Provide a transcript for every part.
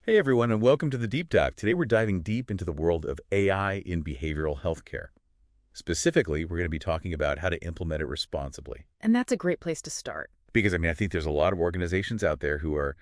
Hey everyone, and welcome to the Deep Dive. Today we're diving deep into the world of AI in behavioral healthcare. Specifically, we're going to be talking about how to implement it responsibly. And that's a great place to start. Because, I think there's a lot of organizations out there who are,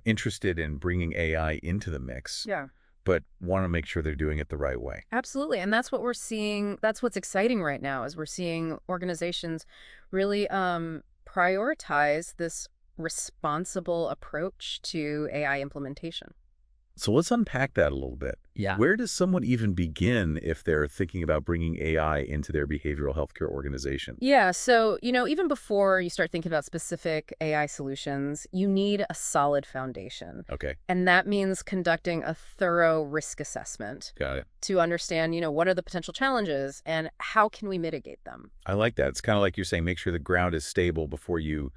interested in bringing AI into the mix, Yeah, but want to make sure they're doing it the right way. absolutely. And that's what we're seeing. That's what's exciting right now is we're seeing organizations really prioritize this responsible approach to AI implementation. So let's unpack that a little bit. Yeah. Where does someone even begin if they're thinking about bringing AI into their behavioral healthcare organization? Yeah, so, even before you start thinking about specific AI solutions, you need a solid foundation. Okay, And that means conducting a thorough risk assessment got it. to understand, what are the potential challenges and how can we mitigate them. I like that. It's kind of like you're saying, make sure the ground is stable before you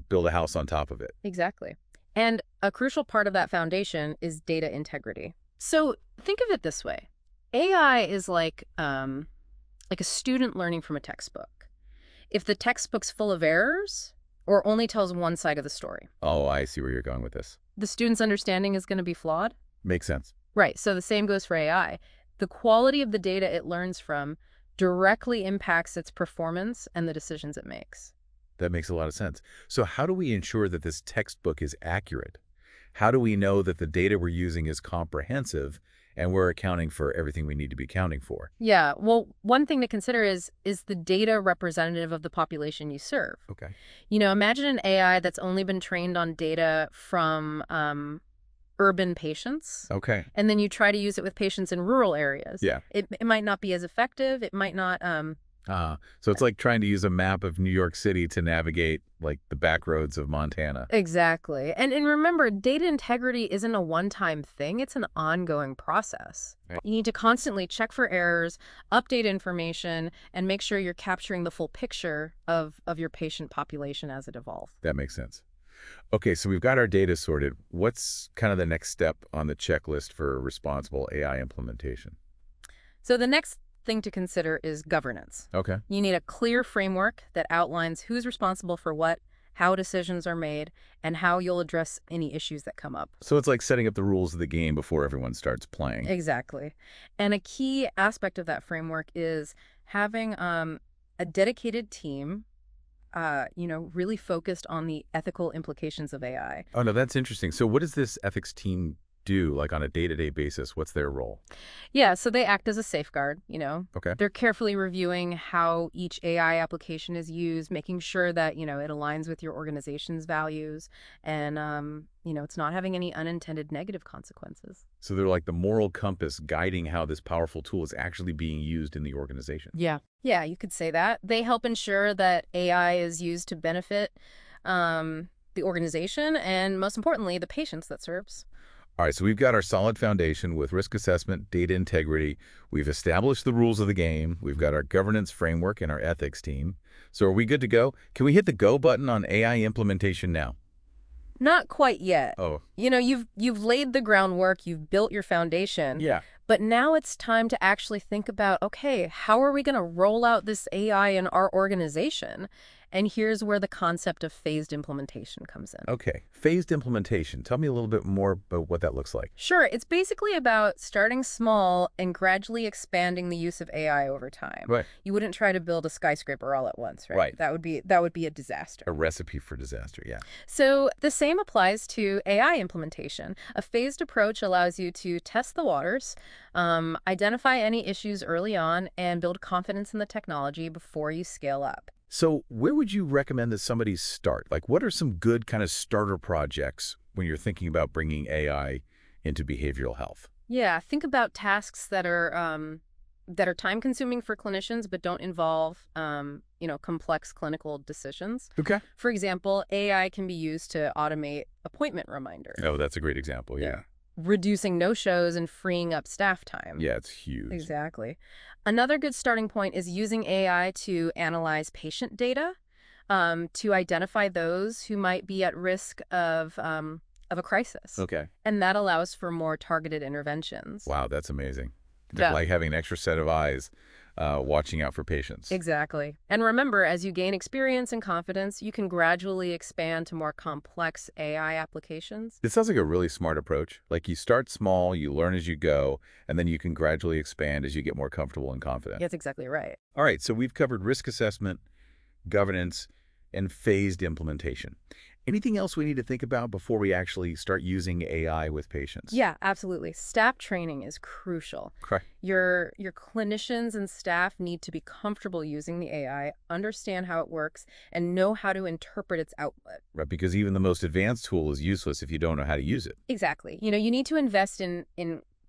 build a house on top of it. Exactly. And a crucial part of that foundation is data integrity. So think of it this way. AI is like a student learning from a textbook. If the textbook's full of errors or only tells one side of the story, Oh, I see where you're going with this. the student's understanding is going to be flawed. Makes sense. Right. So the same goes for AI. The quality of the data it learns from directly impacts its performance and the decisions it makes. That makes a lot of sense. So how do we ensure that this textbook is accurate? How do we know that the data we're using is comprehensive and we're accounting for everything we need to be accounting for? Yeah. Well, one thing to consider is the data representative of the population you serve? Okay. Imagine an AI that's only been trained on data from urban patients, Okay. and then you try to use it with patients in rural areas. Yeah. It might not be as effective. It might not. So it's like trying to use a map of New York City to navigate like the back roads of Montana. Exactly. And remember, data integrity isn't a one-time thing. It's an ongoing process. Right. You need to constantly check for errors, update information, and make sure you're capturing the full picture of your patient population as it evolves. That makes sense. Okay, so we've got our data sorted. What's kind of the next step on the checklist for responsible AI implementation? So the next thing to consider is governance. Okay. You need a clear framework that outlines who's responsible for what, how decisions are made, and how you'll address any issues that come up. So it's like setting up the rules of the game before everyone starts playing. Exactly. And a key aspect of that framework is having a dedicated team, really focused on the ethical implications of AI. Oh, no, that's interesting. So what does this ethics team do, like on a day-to-day basis? What's their role? Yeah, so they act as a safeguard, Okay. They're carefully reviewing how each AI application is used, making sure that, it aligns with your organization's values and, it's not having any unintended negative consequences. So they're like the moral compass guiding how this powerful tool is actually being used in the organization. Yeah. Yeah, you could say that. They help ensure that AI is used to benefit the organization and, most importantly, the patients that serves. All right, so we've got our solid foundation with risk assessment, data integrity. We've established the rules of the game. We've got our governance framework and our ethics team. So are we good to go? Can we hit the go button on AI implementation now? Not quite yet. Oh, You've laid the groundwork, you've built your foundation. yeah. But now it's time to actually think about, okay, how are we going to roll out this AI in our organization? And here's where the concept of phased implementation comes in. Okay, phased implementation. Tell me a little bit more about what that looks like. Sure, it's basically about starting small and gradually expanding the use of AI over time. Right. You wouldn't try to build a skyscraper all at once, right? Right. That would be a disaster. A recipe for disaster, yeah. So the same applies to AI implementation. A phased approach allows you to test the waters, identify any issues early on, and build confidence in the technology before you scale up. So where would you recommend that somebody start? Like, what are some good kind of starter projects when you're thinking about bringing AI into behavioral health? Yeah, think about tasks that are time-consuming for clinicians but don't involve complex clinical decisions. Okay. For example, AI can be used to automate appointment reminders, Oh, that's a great example, yeah. reducing no-shows and freeing up staff time. Yeah, it's huge. Exactly. Another good starting point is using AI to analyze patient data, to identify those who might be at risk of a crisis. Okay. And that allows for more targeted interventions. Wow, that's amazing. Yeah. Like having an extra set of eyes watching out for patients. Exactly. And remember, as you gain experience and confidence, you can gradually expand to more complex AI applications. It sounds like a really smart approach. Like you start small, you learn as you go, and then you can gradually expand as you get more comfortable and confident. That's exactly right. All right, so we've covered risk assessment, governance, and phased implementation. Anything else we need to think about before we actually start using AI with patients? Yeah, absolutely. Staff training is crucial. Okay. Your clinicians and staff need to be comfortable using the AI, understand how it works, and know how to interpret its output. Right, because even the most advanced tool is useless if you don't know how to use it. Exactly. You need to invest in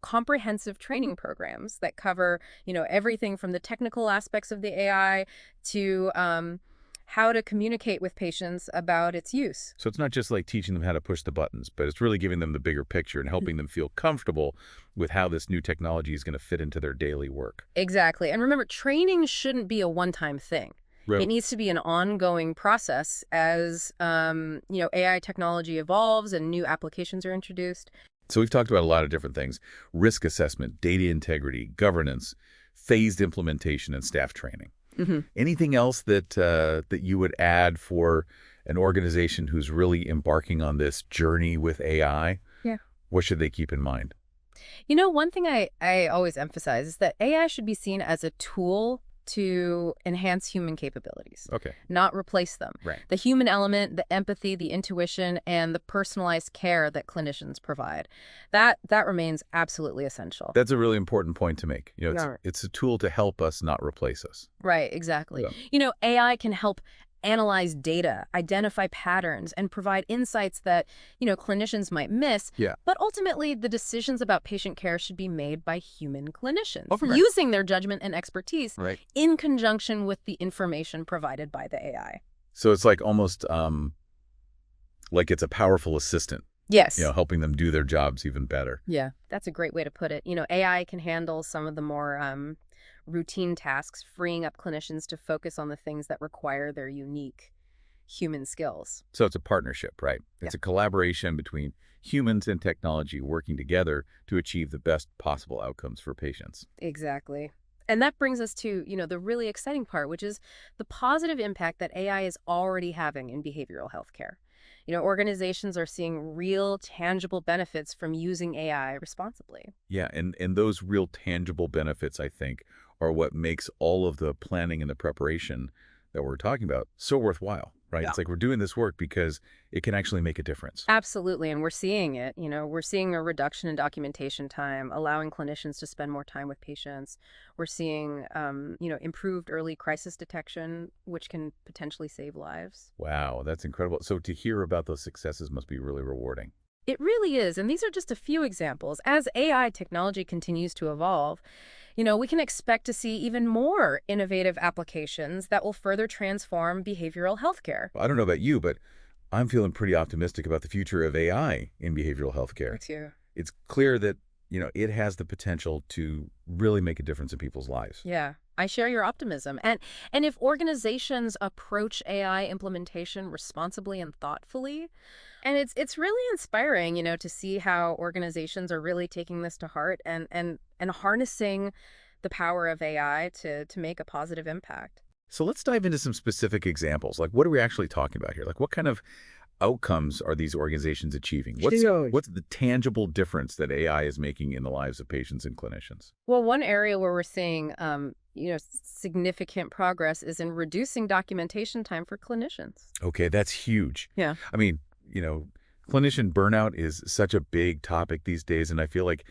comprehensive training programs that cover, everything from the technical aspects of the AI to how to communicate with patients about its use. So it's not just like teaching them how to push the buttons, but it's really giving them the bigger picture and helping them feel comfortable with how this new technology is going to fit into their daily work. Exactly. And remember, training shouldn't be a one-time thing. Right. It needs to be an ongoing process as, AI technology evolves and new applications are introduced. So we've talked about a lot of different things: risk assessment, data integrity, governance, phased implementation, and staff training. Mm-hmm. Anything else that you would add for an organization who's really embarking on this journey with AI? Yeah. What should they keep in mind? One thing I always emphasize is that AI should be seen as a tool to enhance human capabilities, Okay. not replace them. Right. The human element, the empathy, the intuition, and the personalized care that clinicians provide, that remains absolutely essential. That's a really important point to make. Yeah. It's a tool to help us, not replace us. Right, exactly. Yeah. AI can help analyze data, identify patterns, and provide insights that, clinicians might miss. Yeah. But ultimately, the decisions about patient care should be made by human clinicians, Right. using their judgment and expertise Right. in conjunction with the information provided by the AI. So it's like almost like it's a powerful assistant, Yes. helping them do their jobs even better. Yeah, that's a great way to put it. AI can handle some of the more routine tasks, freeing up clinicians to focus on the things that require their unique human skills. So it's a partnership, right? It's Yeah. a collaboration between humans and technology working together to achieve the best possible outcomes for patients. Exactly. And that brings us to, the really exciting part, which is the positive impact that AI is already having in behavioral health care. Organizations are seeing real, tangible benefits from using AI responsibly. Yeah, and those real tangible benefits, I think, are what makes all of the planning and the preparation that we're talking about so worthwhile, right? Yeah. It's like we're doing this work because it can actually make a difference. Absolutely. And we're seeing it. We're seeing a reduction in documentation time, allowing clinicians to spend more time with patients. We're seeing, improved early crisis detection, which can potentially save lives. Wow, that's incredible. So to hear about those successes must be really rewarding. It really is. And these are just a few examples. As AI technology continues to evolve, we can expect to see even more innovative applications that will further transform behavioral healthcare. I don't know about you, but I'm feeling pretty optimistic about the future of AI in behavioral health care. Me too. It's clear that, it has the potential to really make a difference in people's lives. Yeah, I share your optimism. And if organizations approach AI implementation responsibly and thoughtfully, and it's really inspiring, to see how organizations are really taking this to heart and harnessing the power of AI to make a positive impact. So let's dive into some specific examples. Like, what are we actually talking about here? Like, what kind of outcomes are these organizations achieving? What's the tangible difference that AI is making in the lives of patients and clinicians? Well, one area where we're seeing, significant progress is in reducing documentation time for clinicians. Okay, that's huge. Yeah. I mean, clinician burnout is such a big topic these days, and I feel like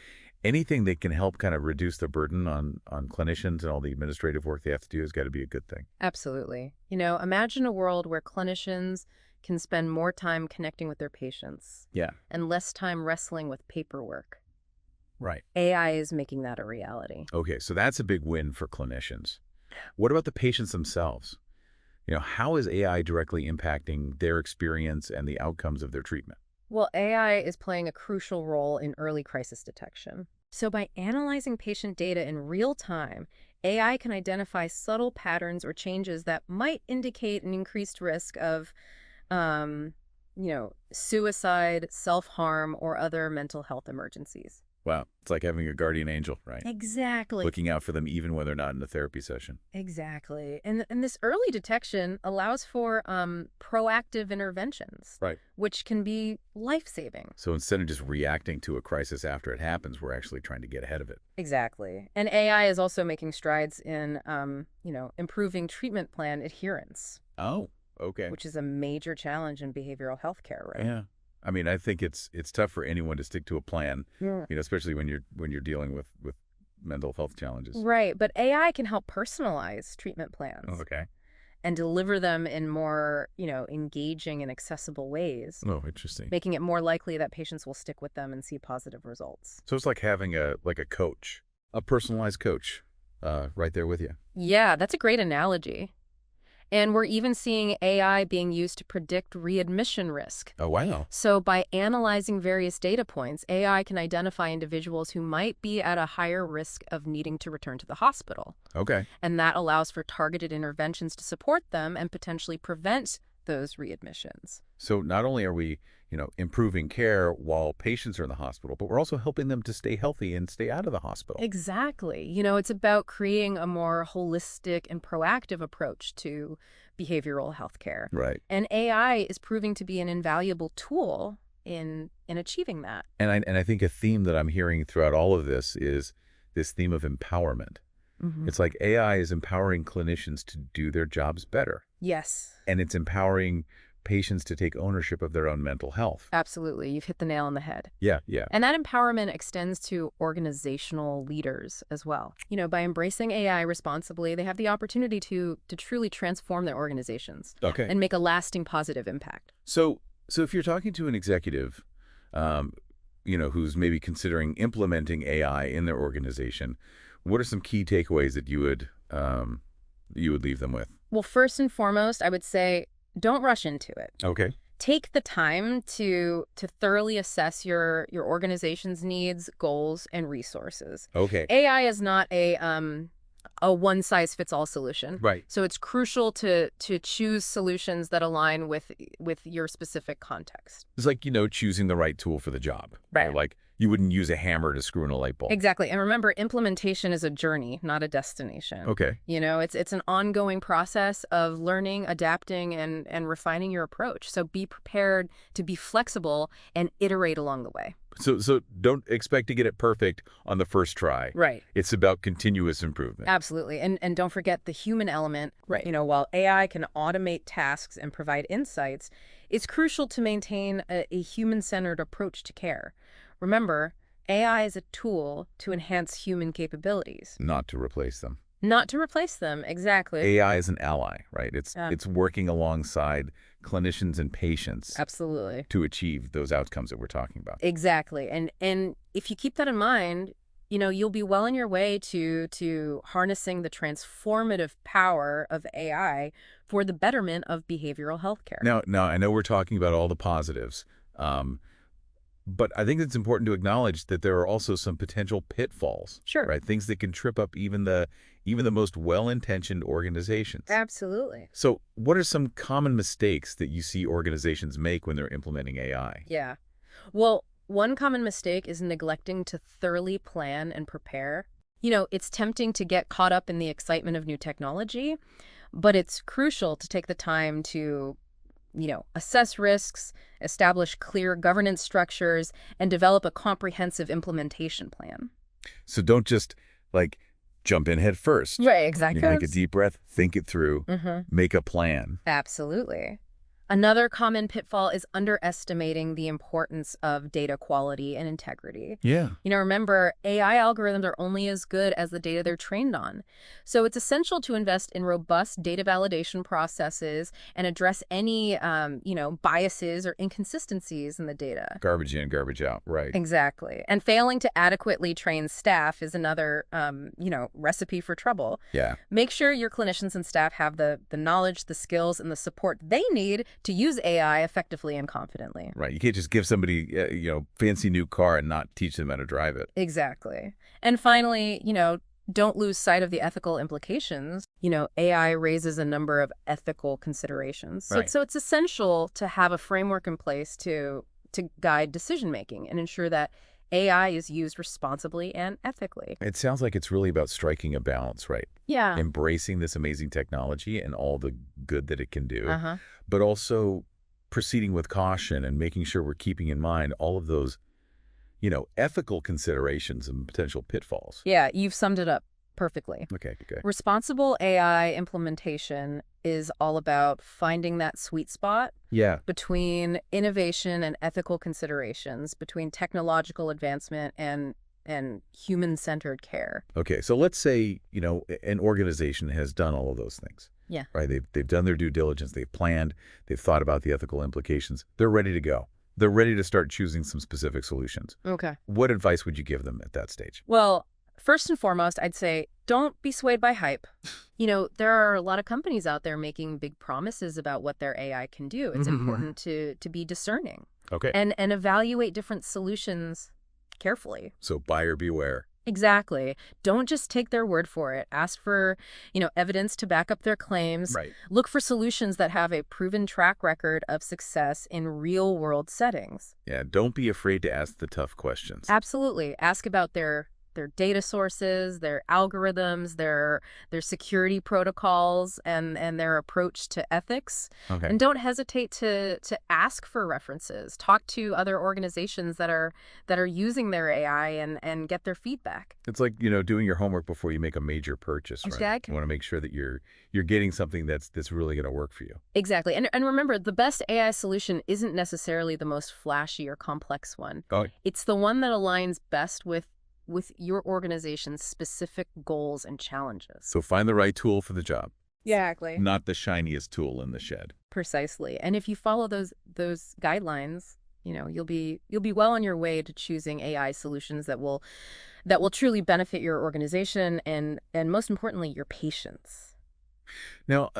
anything that can help kind of reduce the burden on clinicians and all the administrative work they have to do has got to be a good thing. Absolutely. Imagine a world where clinicians can spend more time connecting with their patients. Yeah. And less time wrestling with paperwork. Right. AI is making that a reality. Okay, so that's a big win for clinicians. What about the patients themselves? How is AI directly impacting their experience and the outcomes of their treatment? Well, AI is playing a crucial role in early crisis detection. So by analyzing patient data in real time, AI can identify subtle patterns or changes that might indicate an increased risk of suicide, self-harm, or other mental health emergencies. Wow. It's like having a guardian angel, right? Exactly. Looking out for them even when they're not in a therapy session. Exactly. And this early detection allows for proactive interventions, Right. which can be life-saving. So instead of just reacting to a crisis after it happens, we're actually trying to get ahead of it. Exactly. And AI is also making strides in, improving treatment plan adherence, Oh, okay. which is a major challenge in behavioral health care, right? Yeah. I mean, I think it's tough for anyone to stick to a plan, Yeah. especially when you're dealing with mental health challenges. Right. But AI can help personalize treatment plans Oh, okay. and deliver them in more, engaging and accessible ways, Oh, interesting. making it more likely that patients will stick with them and see positive results. So it's like having a coach, a personalized coach, right there with you. Yeah, that's a great analogy. And we're even seeing AI being used to predict readmission risk. Oh, wow. So by analyzing various data points, AI can identify individuals who might be at a higher risk of needing to return to the hospital. Okay. And that allows for targeted interventions to support them and potentially prevent those readmissions. So not only are we, improving care while patients are in the hospital, but we're also helping them to stay healthy and stay out of the hospital. Exactly. It's about creating a more holistic and proactive approach to behavioral health care. Right. And AI is proving to be an invaluable tool in achieving that. And I think a theme that I'm hearing throughout all of this is this theme of empowerment. Mm-hmm. It's like AI is empowering clinicians to do their jobs better. Yes. And it's empowering patients to take ownership of their own mental health. Absolutely. You've hit the nail on the head. Yeah, yeah. And that empowerment extends to organizational leaders as well. By embracing AI responsibly, they have the opportunity to truly transform their organizations Okay. and make a lasting positive impact. So if you're talking to an executive, who's maybe considering implementing AI in their organization, what are some key takeaways that you would leave them with? Well, first and foremost, I would say don't rush into it. Okay. Take the time to thoroughly assess your organization's needs, goals, and resources. Okay. AI is not a one-size-fits-all solution. Right. So it's crucial to choose solutions that align with your specific context. It's like, choosing the right tool for the job. Right. Like you wouldn't use a hammer to screw in a light bulb. Exactly. And remember, implementation is a journey, not a destination. Okay. It's an ongoing process of learning, adapting, and refining your approach. So be prepared to be flexible and iterate along the way. So don't expect to get it perfect on the first try. Right. It's about continuous improvement. Absolutely. And don't forget the human element. Right. While AI can automate tasks and provide insights, it's crucial to maintain a human-centered approach to care. Remember, AI is a tool to enhance human capabilities. Not to replace them. Not to replace them, exactly. AI is an ally, right? It's working alongside clinicians and patients. Absolutely. To achieve those outcomes that we're talking about. Exactly. And if you keep that in mind, you'll be well on your way to harnessing the transformative power of AI for the betterment of behavioral health care. Now I know we're talking about all the positives, but I think it's important to acknowledge that there are also some potential pitfalls. Sure. Right? Things that can trip up even the most well-intentioned organizations. Absolutely. So what are some common mistakes that you see organizations make when they're implementing AI? Yeah. Well, one common mistake is neglecting to thoroughly plan and prepare. It's tempting to get caught up in the excitement of new technology, but it's crucial to take the time to assess risks, establish clear governance structures, and develop a comprehensive implementation plan. So don't just, jump in head first. Right, exactly. Take a deep breath, think it through, make a plan. Absolutely. Another common pitfall is underestimating the importance of data quality and integrity. Yeah. Remember, AI algorithms are only as good as the data they're trained on. So it's essential to invest in robust data validation processes and address any, biases or inconsistencies in the data. Garbage in, garbage out. Right. Exactly. And failing to adequately train staff is another, recipe for trouble. Yeah. Make sure your clinicians and staff have the knowledge, the skills, and the support they need to use AI effectively and confidently. Right. You can't just give somebody, fancy new car and not teach them how to drive it. Exactly. And finally, don't lose sight of the ethical implications. AI raises a number of ethical considerations. Right. So it's essential to have a framework in place to guide decision-making and ensure that AI is used responsibly and ethically. It sounds like it's really about striking a balance, right? Yeah. Embracing this amazing technology and all the good that it can do, Uh-huh. but also proceeding with caution and making sure we're keeping in mind all of those, ethical considerations and potential pitfalls. Yeah, you've summed it up perfectly. Okay, okay. Responsible AI implementation is all about finding that sweet spot Yeah. between innovation and ethical considerations, between technological advancement and human-centered care. Okay, so let's say, an organization has done all of those things. Yeah. Right? They've done their due diligence, they've planned, they've thought about the ethical implications. They're ready to go. They're ready to start choosing some specific solutions. Okay. What advice would you give them at that stage? Well, first and foremost, I'd say don't be swayed by hype. There are a lot of companies out there making big promises about what their AI can do. It's important to be discerning. Okay. And evaluate different solutions carefully. So buyer beware. Exactly. Don't just take their word for it. Ask for, evidence to back up their claims. Right. Look for solutions that have a proven track record of success in real-world settings. Yeah, don't be afraid to ask the tough questions. Absolutely. Ask about their data sources, their algorithms, their security protocols, and their approach to ethics. Okay. And don't hesitate to ask for references. Talk to other organizations that are using their AI and get their feedback. It's like, doing your homework before you make a major purchase, right? Exactly. You want to make sure that you're getting something that's really going to work for you. Exactly. And remember, the best AI solution isn't necessarily the most flashy or complex one. Oh. It's the one that aligns best with your organization's specific goals and challenges. So find the right tool for the job. Exactly. Not the shiniest tool in the shed. Precisely. And if you follow those guidelines, you'll be well on your way to choosing AI solutions that will truly benefit your organization and most importantly, your patients. Now,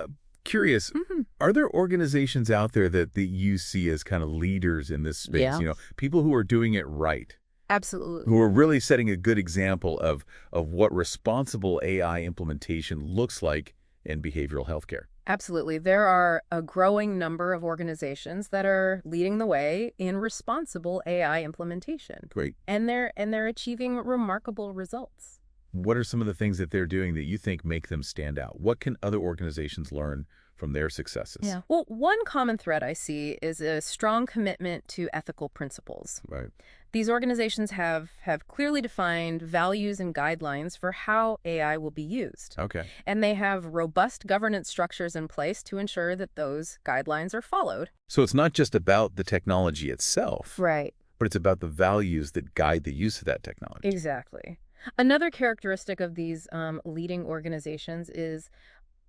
curious, are there organizations out there that you see as kind of leaders in this space? Yeah. People who are doing it right? Absolutely. Who are really setting a good example of what responsible AI implementation looks like in behavioral healthcare. Absolutely. There are a growing number of organizations that are leading the way in responsible AI implementation. Great. And they're achieving remarkable results. What are some of the things that they're doing that you think make them stand out? What can other organizations learn from their successes? Yeah. Well, one common thread I see is a strong commitment to ethical principles. Right. These organizations have clearly defined values and guidelines for how AI will be used. Okay. And they have robust governance structures in place to ensure that those guidelines are followed. So it's not just about the technology itself, Right. but it's about the values that guide the use of that technology. Exactly. Another characteristic of these leading organizations is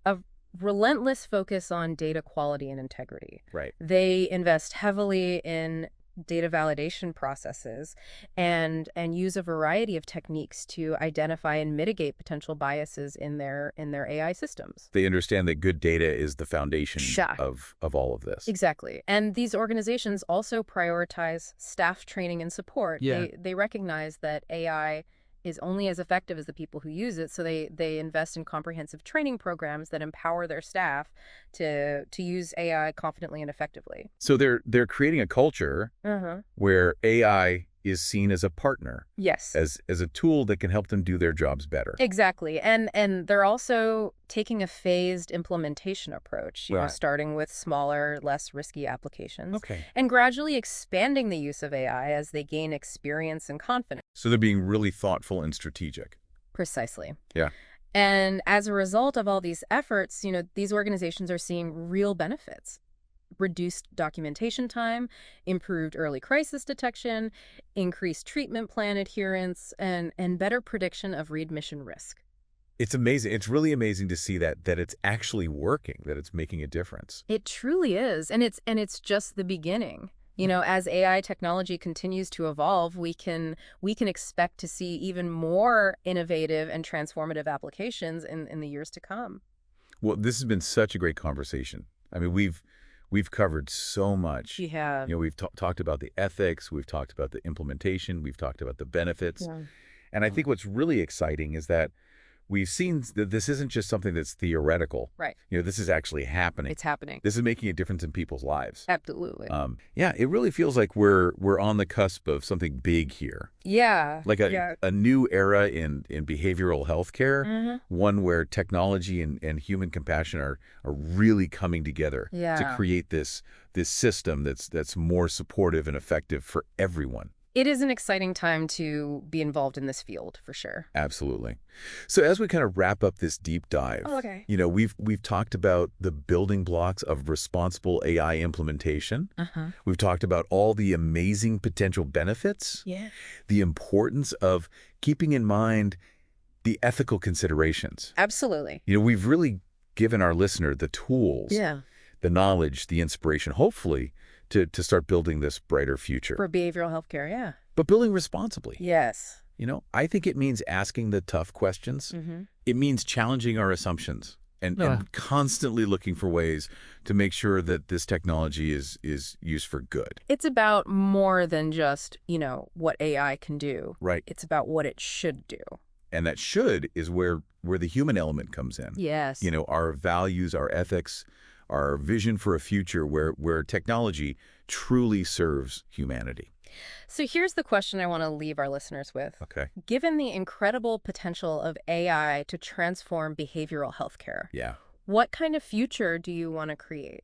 a relentless focus on data quality and integrity. Right. They invest heavily in data validation processes and use a variety of techniques to identify and mitigate potential biases in their AI systems. They understand that good data is the foundation Sure. of all of this. Exactly. And these organizations also prioritize staff training and support. Yeah. They recognize that AI is only as effective as the people who use it, so they invest in comprehensive training programs that empower their staff to use AI confidently and effectively. So they're creating a culture where AI is seen as a partner, Yes. as a tool that can help them do their jobs better. Exactly. And they're also taking a phased implementation approach, Right. starting with smaller, less risky applications. Okay. And gradually expanding the use of AI as they gain experience and confidence. So they're being really thoughtful and strategic. Precisely. Yeah. And as a result of all these efforts, these organizations are seeing real benefits. Reduced documentation time, improved early crisis detection, increased treatment plan adherence, and better prediction of readmission risk. It's amazing. It's really amazing to see that it's actually working, that it's making a difference. It truly is. And it's just the beginning. As AI technology continues to evolve, we can expect to see even more innovative and transformative applications in the years to come. Well, this has been such a great conversation. I mean, we've covered so much. We have. We've talked about the ethics, we've talked about the implementation, we've talked about the benefits. Yeah. And I think what's really exciting is that we've seen that this isn't just something that's theoretical. Right. This is actually happening. It's happening. This is making a difference in people's lives. Absolutely. Yeah, it really feels like we're on the cusp of something big here. Yeah. Like a new era in behavioral health care, one where technology and human compassion are really coming together to create this system that's more supportive and effective for everyone. It is an exciting time to be involved in this field, for sure. Absolutely. So as we kind of wrap up this deep dive, we've talked about the building blocks of responsible AI implementation. We've talked about all the amazing potential benefits. Yeah. The importance of keeping in mind the ethical considerations. Absolutely. We've really given our listener the tools, the knowledge, the inspiration, hopefully, to start building this brighter future. For behavioral healthcare, yeah. But building responsibly. Yes. I think it means asking the tough questions. It means challenging our assumptions and constantly looking for ways to make sure that this technology is used for good. It's about more than just, what AI can do. Right. It's about what it should do. And that should is where the human element comes in. Yes. Our values, our ethics, our vision for a future where technology truly serves humanity. So here's the question I want to leave our listeners with. Okay. Given the incredible potential of AI to transform behavioral healthcare, what kind of future do you want to create?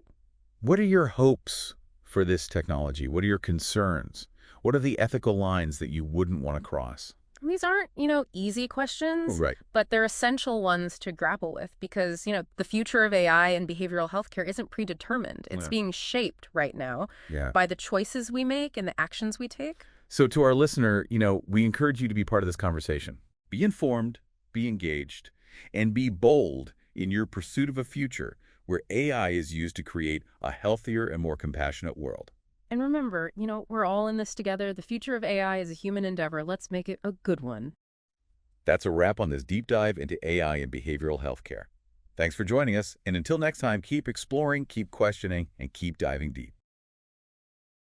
What are your hopes for this technology? What are your concerns? What are the ethical lines that you wouldn't want to cross? These aren't, easy questions, Right. but they're essential ones to grapple with because, the future of AI and behavioral healthcare isn't predetermined. It's being shaped right now by the choices we make and the actions we take. So to our listener, we encourage you to be part of this conversation. Be informed, be engaged, and be bold in your pursuit of a future where AI is used to create a healthier and more compassionate world. And remember, we're all in this together. The future of AI is a human endeavor. Let's make it a good one. That's a wrap on this deep dive into AI and behavioral healthcare. Thanks for joining us, and until next time, keep exploring, keep questioning, and keep diving deep.